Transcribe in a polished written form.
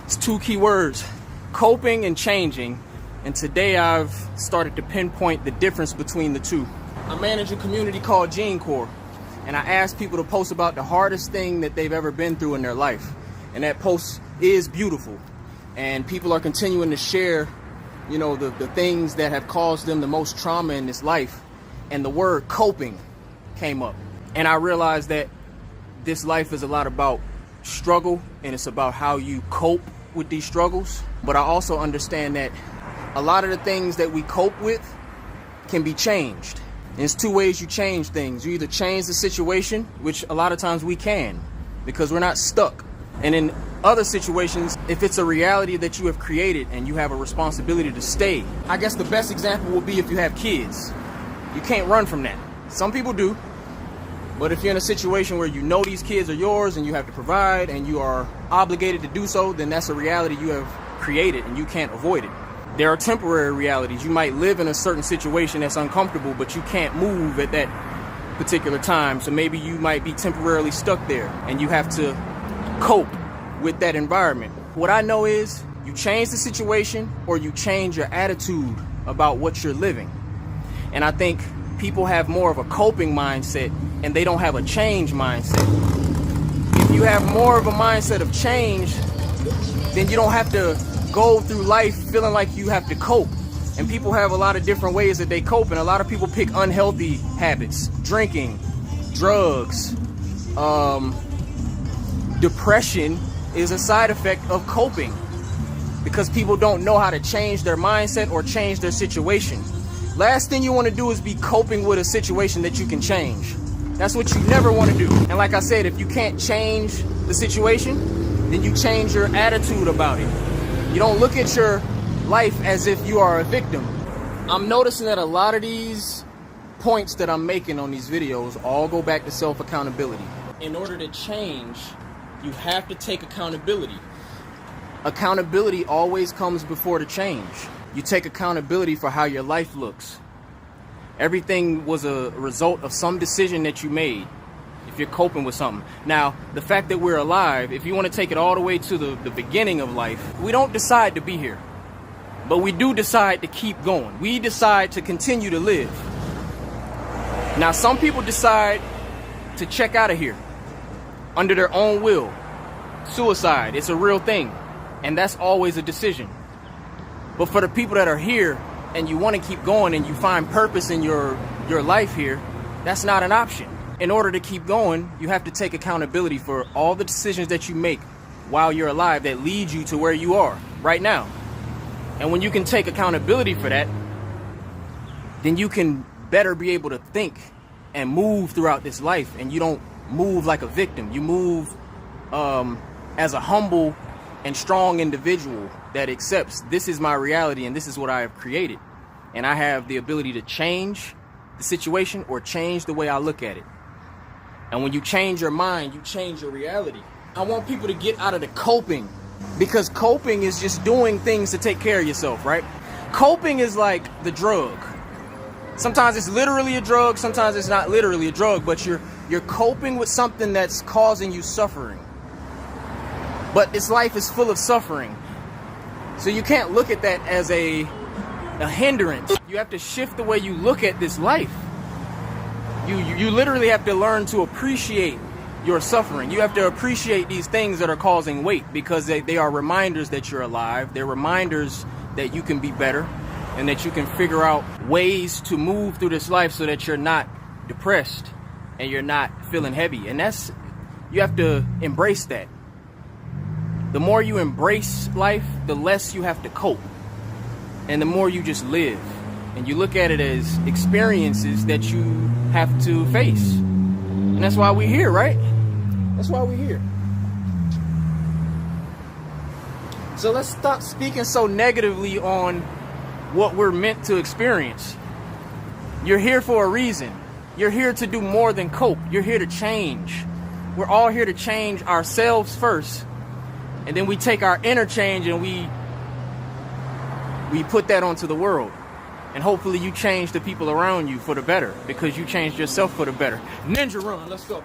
It's two key words: coping and changing. And today I've started to pinpoint the difference between the two. I manage a community called Gene Corps, and I ask people to post about the hardest thing that they've ever been through in their life. And that post is beautiful. And people are continuing to share, you know, the things that have caused them the most trauma in this life. And the word coping came up. And I realized that this life is a lot about struggle, and it's about how you cope with these struggles. But I also understand that a lot of the things that we cope with can be changed. And there's two ways you change things. You either change the situation, which a lot of times we can, because we're not stuck. And in other situations, if it's a reality that you have created and you have a responsibility to stay. I guess the best example will be if you have kids. You can't run from that. Some people do. But if you're in a situation where you know these kids are yours and you have to provide and you are obligated to do so, then that's a reality you have created and you can't avoid it. There are temporary realities. You might live in a certain situation that's uncomfortable, but you can't move at that particular time. So maybe you might be temporarily stuck there and you have to cope with that environment. What I know is you change the situation or you change your attitude about what you're living. And I think people have more of a coping mindset and they don't have a change mindset. If you have more of a mindset of change, then you don't have to go through life feeling like you have to cope. And people have a lot of different ways that they cope, and a lot of people pick unhealthy habits: drinking, drugs. Depression is a side effect of coping because people don't know how to change their mindset or change their situation. Last thing you want to do is be coping with a situation that you can change. That's what you never want to do. And like I said, if you can't change the situation, then you change your attitude about it. You don't look at your life as if you are a victim. I'm noticing that a lot of these points that I'm making on these videos all go back to self-accountability. In order to change, you have to take accountability. Accountability always comes before the change. You take accountability for how your life looks. Everything was a result of some decision that you made. If you're coping with something. Now, the fact that we're alive, if you want to take it all the way to the beginning of life, we don't decide to be here. But we do decide to keep going. We decide to continue to live. Now, some people decide to check out of here under their own will. Suicide, it's a real thing. And that's always a decision. But for the people that are here and you want to keep going and you find purpose in your life here, that's not an option. In order to keep going, you have to take accountability for all the decisions that you make while you're alive that lead you to where you are right now. And when you can take accountability for that, then you can better be able to think and move throughout this life. And you don't move like a victim. You move as a humble and strong individual that accepts this is my reality and this is what I have created. And I have the ability to change the situation or change the way I look at it. And when you change your mind, you change your reality. I want people to get out of the coping, because coping is just doing things to take care of yourself, right? Coping is like the drug. Sometimes it's literally a drug, sometimes it's not literally a drug, but you're coping with something that's causing you suffering. But this life is full of suffering. So you can't look at that as a hindrance. You have to shift the way you look at this life. You literally have to learn to appreciate your suffering. You have to appreciate these things that are causing weight, because they are reminders that you're alive. They're reminders that you can be better and that you can figure out ways to move through this life so that you're not depressed and you're not feeling heavy. And you have to embrace that. The more you embrace life, the less you have to cope. And the more you just live. And you look at it as experiences that you have to face. And that's why we're here, right? That's why we're here. So let's stop speaking so negatively on what we're meant to experience. You're here for a reason. You're here to do more than cope. You're here to change. We're all here to change ourselves first. And then we take our inner change and we put that onto the world. And hopefully you change the people around you for the better, because you changed yourself for the better. Ninja run, let's go.